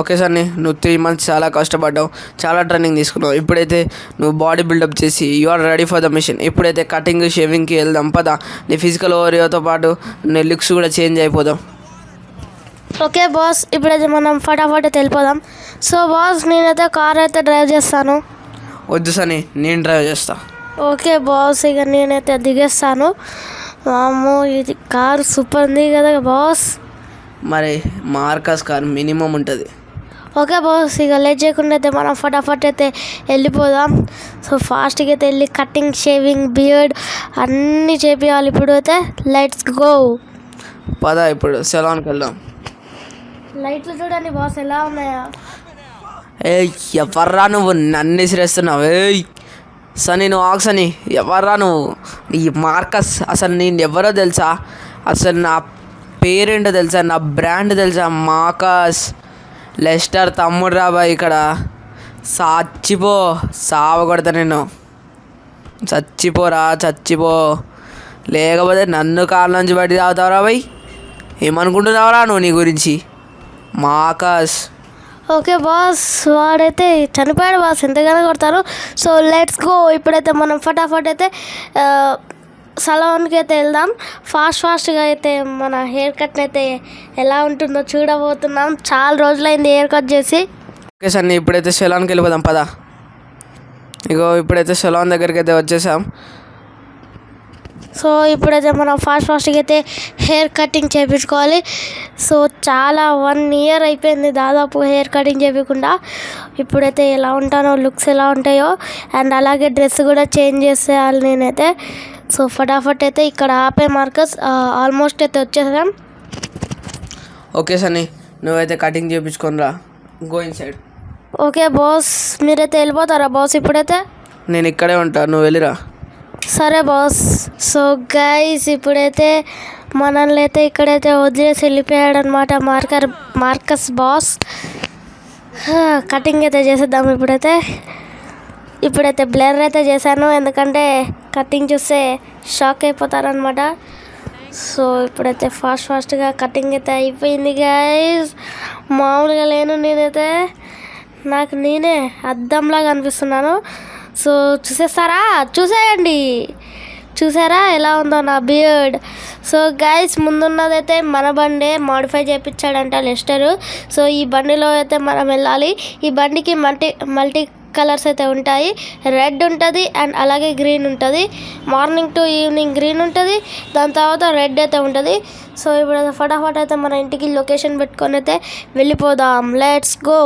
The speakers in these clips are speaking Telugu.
ఓకే సన్నీ, నువ్వు 3 months చాలా కష్టపడ్డావు, చాలా ట్రైనింగ్ తీసుకున్నావు. ఇప్పుడైతే నువ్వు బాడీ బిల్డప్ చేసి you are ready for the mission. ఇప్పుడైతే కటింగ్ షేవింగ్కి వెళ్దాం పదా. నీ ఫిజికల్ ఓవర్తో పాటు నీ లుక్స్ కూడా చేంజ్ అయిపోదాం. ఓకే బాస్, ఇప్పుడైతే మనం ఫటాఫట్ వెళ్ళిపోదాం. సో బాస్, నేనైతే కార్ అయితే డ్రైవ్ చేస్తాను. వద్దు సన్నీ, నేను డ్రైవ్ చేస్తా. ఓకే బాస్, ఇక నేనైతే దిగేస్తాను. అమ్మో, ఇది కారు సూపర్ ఉంది కదా బాస్. మరి మార్కస్ కార్ మినిమం ఉంటుంది. ఓకే బాస్, ఇక లేట్ చేయకుండా అయితే మనం ఫటాఫట్ అయితే వెళ్ళిపోదాం. సో ఫాస్ట్గా అయితే వెళ్ళి కటింగ్ షేవింగ్ బియర్డ్ అన్నీ చేపియాలి. ఇప్పుడు అయితే లెట్స్ గో. పదా ఇప్పుడు సెలాన్కి వెళ్దాం. లైట్లు చూడండి బాస్ ఎలా ఉన్నాయా. ఎవర్రా నువ్వు నన్ను విసిరేస్తున్నావు? సనీ నువ్వు ఆగు సనీ. ఎవర్రా నువ్వు? ఈ మార్కస్ అసలు నేను ఎవరో తెలుసా? అసలు నా పేరేంటో తెలుసా? నా బ్రాండ్ తెలుసా? మార్కస్ లెస్టర్ తమ్ముడు రాబాయ్. ఇక్కడ చచ్చిపో, సావకొడతా నేను. చచ్చిపోరా, చచ్చిపో. లేకపోతే నన్ను కాళ్ళ నుంచి బయట తాగుతావురా బాయ్. ఏమనుకుంటున్నావురా నువ్వు నీ గురించి? మార్కస్. ఓకే బాస్, వాడైతే చనిపోయాడు బాస్, ఎంతగానో కొడతారు. So let's go. ఇప్పుడైతే మనం ఫటాఫట్ అయితే సలూన్కి అయితే వెళ్దాం. ఫాస్ట్గా అయితే మన హెయిర్ కట్ అయితే ఎలా ఉంటుందో చూడబోతున్నాం. చాలా రోజులైంది హెయిర్ కట్ చేసి. ఓకే సార్, ఇప్పుడైతే సెలాన్కి వెళ్ళిపోదాం పదా. ఇగో ఇప్పుడైతే సెలాన్ దగ్గరికి అయితే వచ్చేసాం. సో ఇప్పుడైతే మనం ఫాస్ట్గా అయితే హెయిర్ కటింగ్ చేయించుకోవాలి. సో చాలా 1 year అయిపోయింది దాదాపు హెయిర్ కటింగ్ చేయకుండా. ఇప్పుడైతే ఎలా ఉంటానో, లుక్స్ ఎలా ఉంటాయో, అండ్ అలాగే డ్రెస్ కూడా చేంజ్ చేసేయాలి నేనైతే. సో ఫటాఫట్ అయితే ఇక్కడ ఆపే మార్కస్ ఆల్మోస్ట్ అయితే వచ్చేసాం. ఓకే సన్నీ, నువ్వైతే కటింగ్ చేయించుకొని రా. Go in side. Okay boss, మీరైతే వెళ్ళిపోతారా బాస్? ఇప్పుడైతే నేను ఇక్కడే ఉంటా, నువ్వు వెళ్ళిరా. సరే బాస్. సో గైస్, ఇప్పుడైతే మనల్ని అయితే ఇక్కడైతే వదిలేసి వెళ్ళిపోయాడు అనమాట మార్కస్ బాస్. కటింగ్ అయితే చేసేద్దాం. ఇప్పుడైతే బ్లర్ అయితే చేశాను, ఎందుకంటే కటింగ్ చూస్తే షాక్ అయిపోతారనమాట. సో ఇప్పుడైతే ఫాస్ట్గా కటింగ్ అయితే అయిపోయింది గైస్. మామూలుగా లేను నేనైతే, నాకు నేనే అద్దంలాగా అనిపిస్తున్నాను. సో చూసేయండి, చూసారా ఎలా ఉందో నా బియర్డ్. సో గైస్, ముందున్నదైతే మన బండే మాడిఫై చేయించాడంట లెస్టరు. సో ఈ బండిలో అయితే మనం వెళ్ళాలి. ఈ బండికి మల్టీ కలర్స్ అయితే ఉంటాయి. రెడ్ ఉంటుంది అండ్ అలాగే గ్రీన్ ఉంటుంది. మార్నింగ్ టు ఈవినింగ్ గ్రీన్ ఉంటుంది, దాని తర్వాత రెడ్ అయితే ఉంటుంది. సో ఇప్పుడు ఫటాఫట్ అయితే మన ఇంటికి లొకేషన్ పెట్టుకొని అయితే వెళ్ళిపోదాం. Let's go.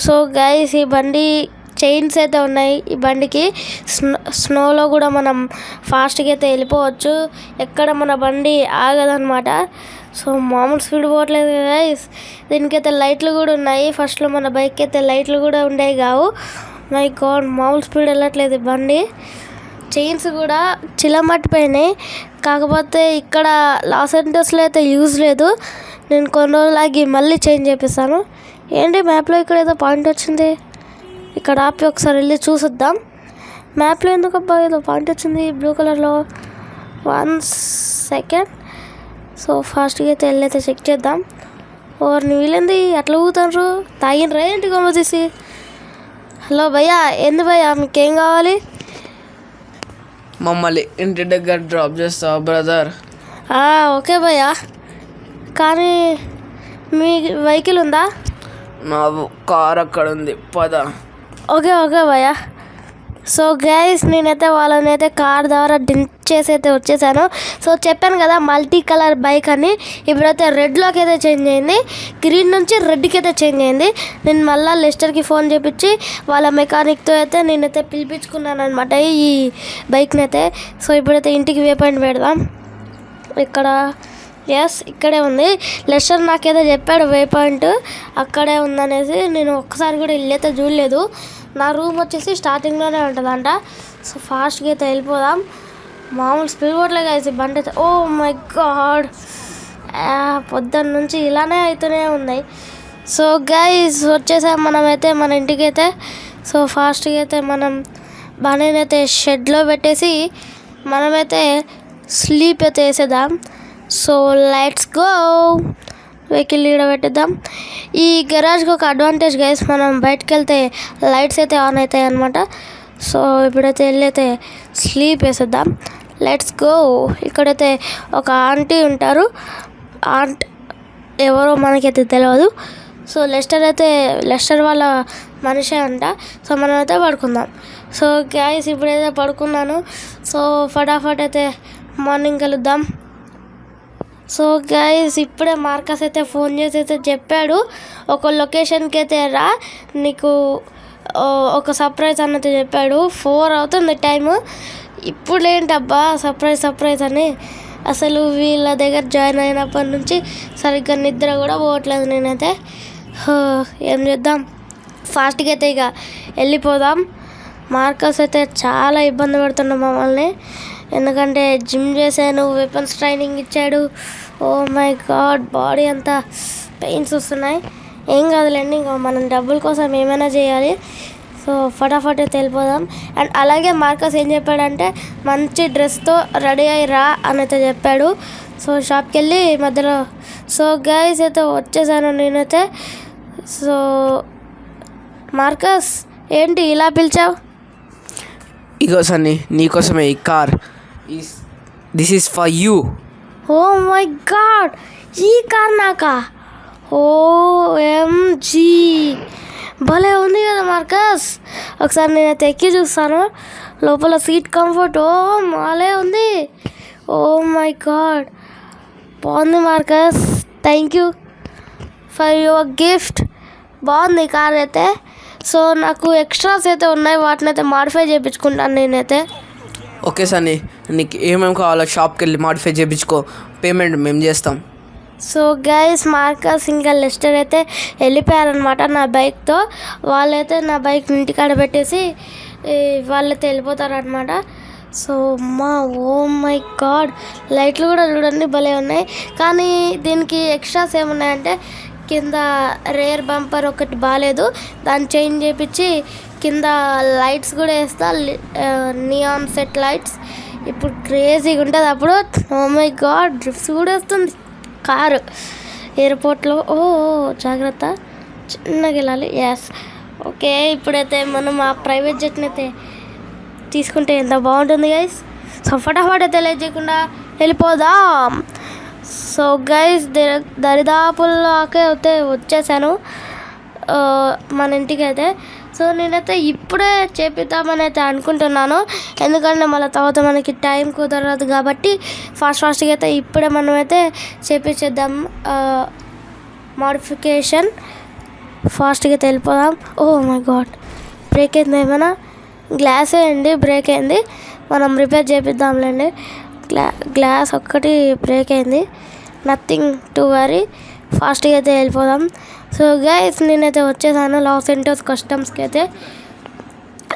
సో గైస్, ఈ బండి చైన్స్ అయితే ఉన్నాయి. ఈ బండికి స్నోలో కూడా మనం ఫాస్ట్గా అయితే వెళ్ళిపోవచ్చు, ఎక్కడ మన బండి ఆగదనమాట. సో మామూలు స్పీడ్ పోవట్లేదు కదా. దీనికైతే లైట్లు కూడా ఉన్నాయి. ఫస్ట్లో మన బైక్ అయితే లైట్లు కూడా ఉండేవి కావు. మై గాడ్, మామూలు స్పీడ్ వెళ్ళట్లేదు బండి. చైన్స్ కూడా చిలమట్టిపోయినాయి. కాకపోతే ఇక్కడ లాస్ ఏంజల్స్లో అయితే యూజ్ లేదు. నేను కొన్ని రోజులాగి మళ్ళీ చేంజ్ చేపిస్తాను. ఏంటి మ్యాప్లో ఇక్కడ ఏదో పాయింట్ వచ్చింది, ఇక్కడ ఆపి ఒకసారి వెళ్ళి చూసొద్దాం. మ్యాప్లో ఎందుకు అబ్బా ఏదో పాయింట్ వచ్చింది బ్లూ కలర్లో. 1 second. సో ఫాస్ట్గా అయితే వెళ్ళైతే చెక్ చేద్దాం. ఓర్ని వీళ్ళేంది అట్లా ఊగుతారు, తాగినరా ఏంటి గొమ్మ తీసి? హలో భయ్యా, ఏంది భయ్యా, మీకేం కావాలి? మమ్మల్ని ఇంటి దగ్గర డ్రాప్ చేస్తావా బ్రదర్? ఓకే భయ్యా, కానీ మీ వెహికల్ ఉందా? నా కార్ అక్కడ ఉంది, పద. ఓకే భయ్యా. సో గైస్, నేనైతే వాళ్ళని అయితే కార్ ద్వారా చేసి అయితే వచ్చేసాను. సో చెప్పాను కదా మల్టీ కలర్ బైక్ అని. ఇప్పుడైతే రెడ్లోకి అయితే చేంజ్ అయింది, గ్రీన్ నుంచి రెడ్కి అయితే చేంజ్ అయింది. నేను మళ్ళీ లెస్టర్కి ఫోన్ చేపించి వాళ్ళ మెకానిక్తో అయితే నేనైతే పిలిపించుకున్నాను అనమాట ఈ బైక్ని అయితే. సో ఇప్పుడైతే ఇంటికి వే పాయింట్ పెడదాం. ఇక్కడ ఇక్కడే ఉంది. లెస్టర్ నాకేదో చెప్పాడు వే పాయింట్ అక్కడే ఉందనేసి. నేను ఒక్కసారి కూడా ఇల్లైతే చూడలేదు. నా రూమ్ వచ్చేసి స్టార్టింగ్లోనే ఉంటుందంట. సో ఫాస్ట్గా అయితే వెళ్ళిపోదాం. మామూలు స్పీడ్ పోవట్లేదు అయితే బండి అయితే. ఓ మై గాడ్, పొద్దున్న నుంచి ఇలానే అవుతూనే ఉన్నాయి. సో గైస్, వచ్చేసాం మనమైతే మన ఇంటికి అయితే. సో ఫాస్ట్గా అయితే మనం బండినైతే షెడ్లో పెట్టేసి మనమైతే స్లీప్ అయితే వేసేద్దాం. So let's go. వెహికల్ ఈడ పెట్టిద్దాం. ఈ గరాజ్కి ఒక అడ్వాంటేజ్ గైస్, మనం బయటకు వెళ్తే లైట్స్ అయితే ఆన్ అవుతాయి అనమాట. సో ఇప్పుడైతే వెళ్ళైతే స్లీప్ వేసేద్దాం. Let's go. ఇక్కడైతే ఒక ఆంటీ ఉంటారు, ఆంట్ ఎవరో మనకైతే తెలియదు. సో లెస్టర్ వాళ్ళ మనిషే అంట. సో మనమైతే పడుకుందాం. సో గైస్ ఇప్పుడైతే పడుకున్నాను. సో ఫటాఫట్ అయితే మార్నింగ్ కలుద్దాం. సో గైస్ ఇప్పుడే మార్కస్ అయితే ఫోన్ చేసి అయితే చెప్పాడు, ఒక లొకేషన్కి అయితే రా, నీకు ఒక సర్ప్రైజ్ అన్నది చెప్పాడు. 4 అవుతుంది టైము. ఇప్పుడేంటబ్బా సర్ప్రైజ్ అని. అసలు వీళ్ళ దగ్గర జాయిన్ అయినప్పటి నుంచి సరిగ్గా నిద్ర కూడా పోవట్లేదు నేనైతే. ఏం చేద్దాం, ఫాస్ట్గా అయితే ఇక వెళ్ళిపోదాం. మార్కస్ అయితే చాలా ఇబ్బంది పెడుతున్నాం మమ్మల్ని, ఎందుకంటే జిమ్ చేశాను, వెపన్స్ ట్రైనింగ్ ఇచ్చాడు. ఓ మై గాడ్, బాడీ అంతా పెయిన్స్ వస్తున్నాయి. ఏం కాదులేండి, ఇంకా మనం డబ్బుల కోసం ఏమైనా చేయాలి. సో ఫటాఫట్ అయితే వెళ్ళిపోదాం. అండ్ అలాగే మార్కస్ ఏం చెప్పాడంటే మంచి డ్రెస్తో రెడీ అయ్యి రా అని అయితే చెప్పాడు. సో షాప్కి వెళ్ళి మధ్యలో సో గైస్ అయితే వచ్చేసాను నేనైతే. సో మార్కస్ ఏంటి ఇలా పిలిచావు? ఇగో సన్నీ, నీకోసమే ఈ car. This is for you. Oh my god, ఈ కార్ నాకా? OMG, భలే ఉంది కదా మార్కస్. ఒకసారి నేనైతే ఎక్కి చూస్తాను. లోపల సీట్ కంఫర్ట్ మాలే ఉంది. ఓ మై గాడ్, బాగుంది Marcus. Thank you for your gift. బాగుంది కార్ అయితే. సో నాకు ఎక్స్ట్రాస్ అయితే ఉన్నాయి, వాటిని అయితే మాడిఫై చేయించుకుంటాను నేనైతే. ఓకే సన్నీ, నీకు ఏమేమి కావాలో షాప్కి వెళ్ళి మాడిఫై చేయించుకో, పేమెంట్ మేము చేస్తాం. సో గైస్ మార్కస్ ఇంకా లెస్టర్ అయితే వెళ్ళిపోయారనమాట నా బైక్తో. వాళ్ళైతే నా బైక్ ఇంటికాడ పెట్టేసి వాళ్ళైతే వెళ్ళిపోతారనమాట. సో ఓ మై గాడ్, లైట్లు కూడా చూడండి భలే ఉన్నాయి. కానీ దీనికి ఎక్స్ట్రాస్ ఏమున్నాయంటే కింద రేర్ బంపర్ ఒకటి బాగాలేదు, దాన్ని చేంజ్ చేయించి కింద లైట్స్ కూడా వేస్తా, నియాన్ సెట్ లైట్స్. ఇప్పుడు క్రేజీగా ఉంటుంది. అప్పుడు ఓ మై గాడ్, డ్రిఫ్ట్స్ కూడా వస్తుంది కారు ఎయిర్పోర్ట్లో. జాగ్రత్త, చిన్నగా వెళ్ళాలి. Yes, okay. ఇప్పుడైతే మనం ఆ ప్రైవేట్ జెట్ని అయితే తీసుకుంటే ఎంత బాగుంటుంది గైస్. సో ఫటాఫట్ అయితే లేట్ చేయకుండా వెళ్ళిపోదాం. సో గైస్ దరిదాపుల్లోకే అయితే వచ్చేసాను మన ఇంటికి అయితే. సో నేనైతే ఇప్పుడే చేపిద్దామని అయితే అనుకుంటున్నాను, ఎందుకంటే మళ్ళీ తర్వాత మనకి టైం కుదరదు కాబట్టి ఫాస్ట్గా అయితే ఇప్పుడే మనమైతే చేపించేద్దాం. మోడిఫికేషన్ ఫాస్ట్గా అయితే వెళ్ళిపోదాం. ఓ మై గాడ్, బ్రేక్ అయింది ఏమైనా? గ్లాస్ వేయండి, బ్రేక్ అయింది, మనం రిపేర్ చేపిద్దాంలేండి. గ్లాస్ ఒక్కటి బ్రేక్ అయింది, నథింగ్ టు వరీ. ఫాస్ట్గా అయితే వెళ్ళిపోదాం. సో గైస్ నేనైతే వచ్చేసాను లాస్ ఏంజల్స్ కస్టమ్స్కి అయితే.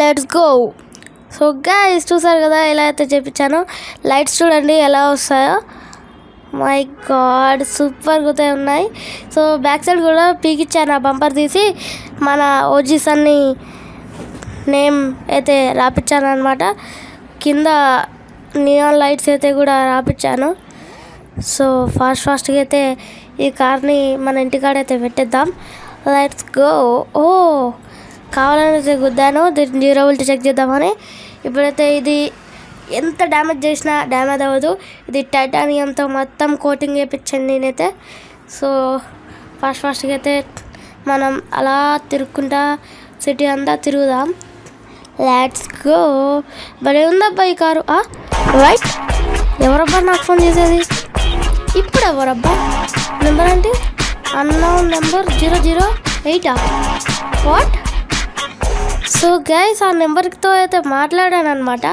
Let's go. సో గైస్ చూసారు కదా ఎలా అయితే చేపించాను. లైట్స్ చూడండి ఎలా వస్తాయో. మై గాడ్, సూపర్గా అయితే ఉన్నాయి. సో బ్యాక్ సైడ్ కూడా పీకిచ్చాను, ఆ బంపర్ తీసి మన ఓజీస్ అన్ని నేమ్ అయితే రాపించాను అనమాట. కింద నియాన్ లైట్స్ అయితే కూడా రాపించాను. సో ఫాస్ట్గా అయితే ఈ కార్ని మన ఇంటికాడైతే పెట్టేద్దాం. Let's go. కావాలని అయితే గుద్దాను, దీన్ని డ్యూరబిలిటీ చెక్ చేద్దామని. ఇప్పుడైతే ఇది ఎంత డ్యామేజ్ చేసినా డ్యామేజ్ అవ్వదు. ఇది టైటానియంతో మొత్తం కోటింగ్ చేయించండి నేనైతే. సో ఫాస్ట్గా అయితే మనం అలా తిరుక్కుంటా సిటీ అంతా తిరుగుదాం. Let's go. భలే ఉందబ్బా ఈ కారు. రైట్, ఎవరబ్బా నాకు ఫోన్ చేసేది? ఇప్పుడు ఎవరబ్బా? నెంబర్ అంటే unknown number 008. What? So guys ఆ నెంబర్తో అయితే మాట్లాడాను అనమాట.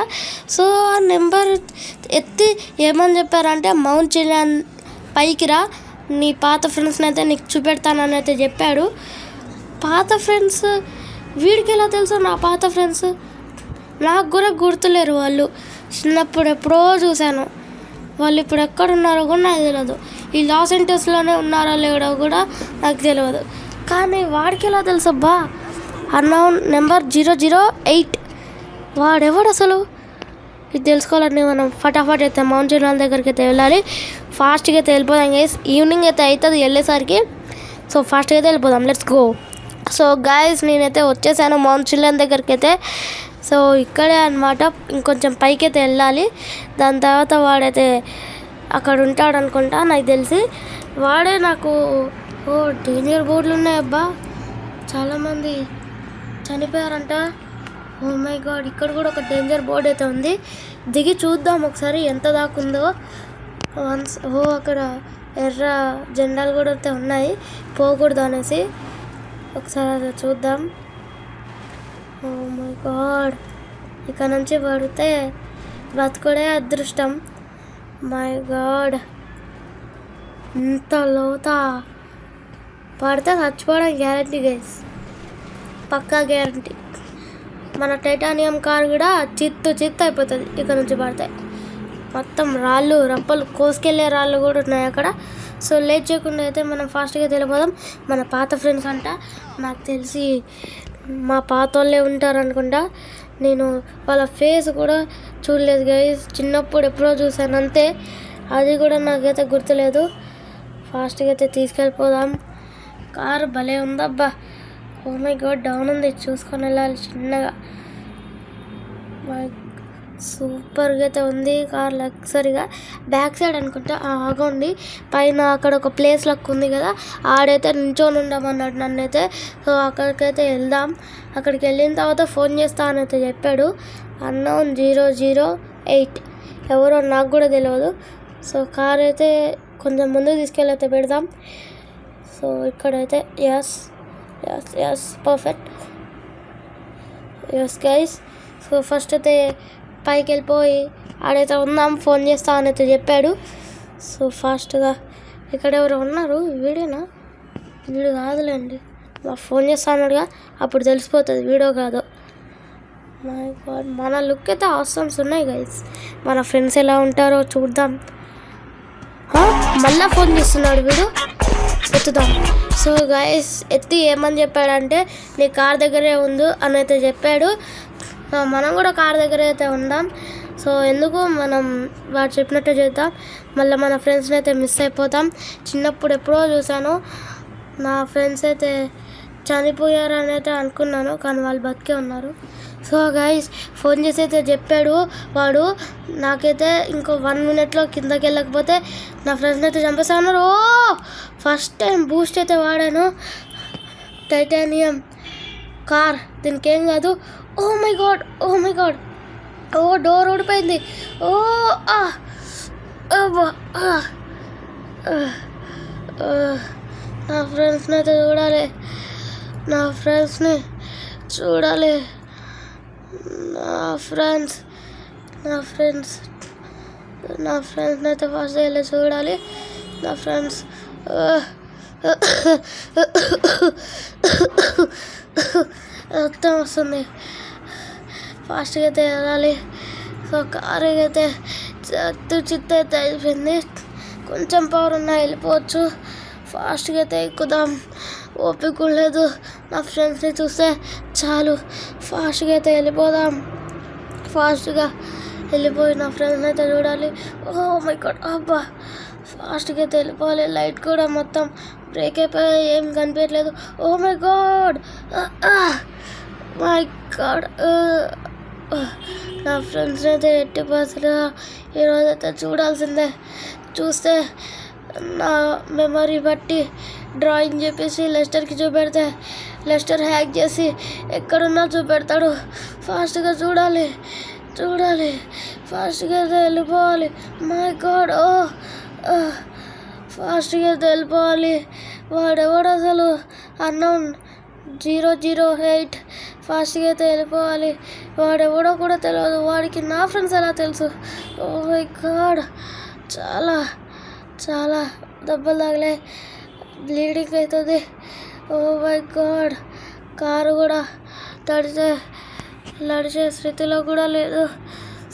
సో ఆ నెంబర్ ఎత్తి ఏమని చెప్పారంటే మౌంట్ చిలియన్ పైకి రా, నీ పాత ఫ్రెండ్స్ని అయితే నీకు చూపెడతానని అయితే చెప్పాడు. పాత ఫ్రెండ్స్ వీడికి ఎలా తెలుసు నా పాత ఫ్రెండ్స్? నాకు కూడా గుర్తులేరు వాళ్ళు. చిన్నప్పుడు ఎప్పుడో చూశాను. వాళ్ళు ఇప్పుడు ఎక్కడున్నారో కూడా నాకు తెలియదు. ఈ లాస్ ఏంజల్స్లోనే ఉన్నారో లేడో కూడా నాకు తెలియదు. కానీ వాడికి ఎలా తెలుసు అబ్బా? Unknown number 008. వాడెవడు అసలు? ఇది తెలుసుకోవాలంటే మనం ఫటాఫట్ అయితే మౌంట్ చిల్డ్రన్ దగ్గరికి అయితే వెళ్ళాలి. ఫాస్ట్గా అయితే వెళ్ళిపోదాం గైస్. ఈవినింగ్ అయితే అవుతుంది వెళ్ళేసరికి. సో ఫాస్ట్గా అయితే వెళ్ళిపోదాం. Let's go. సో గైస్ నేనైతే వచ్చేసాను మౌంట్ చిల్డ్రన్ దగ్గరికి అయితే. సో ఇక్కడే అనమాట, ఇంకొంచెం పైకి అయితే వెళ్ళాలి. దాని తర్వాత వాడైతే అక్కడ ఉంటాడు అనుకుంటా నాకు తెలిసి. వాడే నాకు డేంజర్ బోర్డులు ఉన్నాయి అబ్బా, చాలామంది చనిపోయారంట. ఓ మై గాడ్, ఇక్కడ కూడా ఒక డేంజర్ బోర్డ్ అయితే ఉంది. దిగి చూద్దాం ఒకసారి ఎంత దాకుందో. అక్కడ ఎర్ర జెండాలు కూడా అయితే ఉన్నాయి, పోకూడదు అనేసి. ఒకసారి అది చూద్దాం. ఓ మై గాడ్, ఇక్కడ నుంచి పడితే బ్రతుకుడే అదృష్టం. మై గాడ్, ఇంత లోతా పడితే చచ్చిపోవడం గ్యారంటీ గైస్, పక్కా గ్యారంటీ. మన టైటానియం కార్ కూడా చిత్తు అయిపోతుంది ఇక్కడ నుంచి పడితే. మొత్తం రాళ్ళు రప్పలు కోసుకెళ్ళే రాళ్ళు కూడా ఉన్నాయి అక్కడ. సో లేట్ చేయకుండా అయితే మనం ఫాస్ట్గా వెళ్ళిపోదాం. మన పాత ఫ్రెండ్స్ అంట, నాకు తెలిసి మా పాత వాళ్ళే ఉంటారు అనుకుంటా. నేను వాళ్ళ ఫేస్ కూడా చూడలేదు గైస్, చిన్నప్పుడు ఎప్పుడో చూసాను అంతే, అది కూడా నాకైతే గుర్తులేదు. ఫాస్ట్గా అయితే తీసుకెళ్ళిపోదాం. కార్ భలే ఉందబ్బా. ఓ మై గాడ్, డౌన్ ఉంది, చూసుకొని వెళ్ళాలి చిన్నగా. సూపర్గా అయితే ఉంది కార్, లగ్జరీగా. బ్యాక్ సైడ్ అనుకుంటా ఆగండి, పైన అక్కడ ఒక ప్లేస్ లెక్క ఉంది కదా, ఆడైతే నించొని ఉండమన్నాడు నన్నైతే. సో అక్కడికైతే వెళ్దాం. అక్కడికి వెళ్ళిన తర్వాత ఫోన్ చేస్తా అని అయితే చెప్పాడు. అన్నౌన్ 008 ఎవరో నాకు కూడా తెలియదు. సో కార్ అయితే కొంచెం ముందుకు తీసుకెళ్ళి అయితే పెడదాం. సో ఇక్కడైతే yes perfect. Yes guys, so first అయితే పైకి వెళ్ళిపోయి ఆడైతే ఉందాం, ఫోన్ చేస్తా అని అయితే చెప్పాడు. సో ఫాస్ట్గా ఇక్కడ ఎవరు ఉన్నారు, వీడేనా? వీడు కాదులేండి, ఫోన్ చేస్తా అన్నాడుగా, అప్పుడు తెలిసిపోతుంది వీడియో కాదు. మై గాడ్, మన లుక్ అయితే ఆసమ్స్ ఉన్నాయి గైస్. మన ఫ్రెండ్స్ ఎలా ఉంటారో చూద్దాం. మళ్ళీ ఫోన్ చేస్తున్నాడు వీడు, ఎత్తుదాం. సో గైస్ ఎత్తి ఏమని చెప్పాడంటే నీ కార్ దగ్గరే ఉండు అని అయితే చెప్పాడు. మనం కూడా కార్ దగ్గర అయితే ఉందాం. సో ఎందుకు మనం వాడు చెప్పినట్టు చేద్దాం, మళ్ళీ మన ఫ్రెండ్స్ని అయితే మిస్ అయిపోతాం. చిన్నప్పుడు ఎప్పుడో చూసాను, నా ఫ్రెండ్స్ అయితే చనిపోయారని అయితే అనుకున్నాను, కానీ వాళ్ళు బతికే ఉన్నారు. సో గైస్ ఫోన్ చేసి అయితే చెప్పాడు వాడు, నాకైతే ఇంకో 1 minute కిందకి వెళ్ళకపోతే నా ఫ్రెండ్స్ని అయితే చంపేస్తా ఉన్నారు. ఫస్ట్ టైం బూస్ట్ అయితే వాడాను, టైటానియం కార్, దీనికి ఏం కాదు. ఓ మై గాడ్, డోర్ ఊడిపోయింది. నా ఫ్రెండ్స్ని అయితే చూడాలి, నా ఫ్రెండ్స్ని అయితే ఫస్ట్ వెళ్ళి చూడాలి. నా ఫ్రెండ్స్ మొత్తం వస్తుంది, ఫాస్ట్గా అయితే వెళ్ళాలి. సో కార్ అయితే చిత్త అయితే అయిపోయింది, కొంచెం పవర్ ఉన్నా వెళ్ళిపోవచ్చు. ఫాస్ట్గా అయితే ఎక్కుదాం, ఓపిక లేదు. నా ఫ్రెండ్స్ని చూస్తే చాలు, ఫాస్ట్గా అయితే వెళ్ళిపోదాం. ఫాస్ట్గా వెళ్ళిపోయి నా ఫ్రెండ్స్ని అయితే చూడాలి. ఓ మై గాడ్, అబ్బా ఫాస్ట్గా అయితే వెళ్ళిపోవాలి. లైట్ కూడా మొత్తం బ్రేక్ అయిపోయి ఏం కనిపించట్లేదు. ఓ మై గాడ్, నా ఫ్రెండ్స్ని అయితే ఎట్టి పరిస్థితిగా ఈరోజు అయితే చూడాల్సిందే. చూస్తే నా మెమరీ బట్టి డ్రాయింగ్ చెప్పేసి లెస్టర్కి చూపెడితే లెస్టర్ హ్యాక్ చేసి ఎక్కడున్నా చూపెడతాడు. ఫాస్ట్గా చూడాలి, ఫాస్ట్గా అయితే వెళ్ళిపోవాలి. మై గాడ్, ఫాస్ట్గా అయితే వెళ్ళిపోవాలి. వాడెవడు అసలు అన్నౌన్ 008, ఫాస్ట్గా అయితే వెళ్ళిపోవాలి. వాడెవడో కూడా తెలియదు, వాడికి నా ఫ్రెండ్స్ ఎలా తెలుసు? ఓ మై గాడ్, చాలా దెబ్బలు తగిలే, బ్లీడింగ్ అవుతుంది. ఓ మై గాడ్, కారు కూడా నడిచే స్థితిలో కూడా లేదు.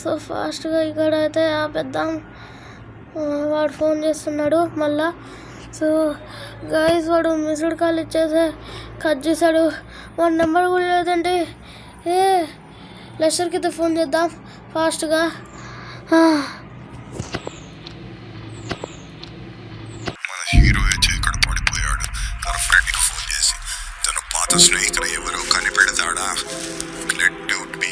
సో ఫాస్ట్గా ఇక్కడ అయితే ఆపేద్దాం. వాడు ఫోన్ చేస్తున్నాడు మళ్ళా. సో గైస్ వాడు మిస్డ్ కాల్ ఇచ్చేసి కట్ చేశాడు. వాడి నెంబర్ కూడా లేదంటే లెస్టర్కి అయితే ఫోన్ చేద్దాం. ఫాస్ట్గా. మన హీరో అయితే ఇక్కడ పడిపోయాడు. తన ఫ్రెండ్కి ఫోన్ చేసి తన పాత స్నేహితుడు ఎవరో కనిపెడతాడా. Let doubt B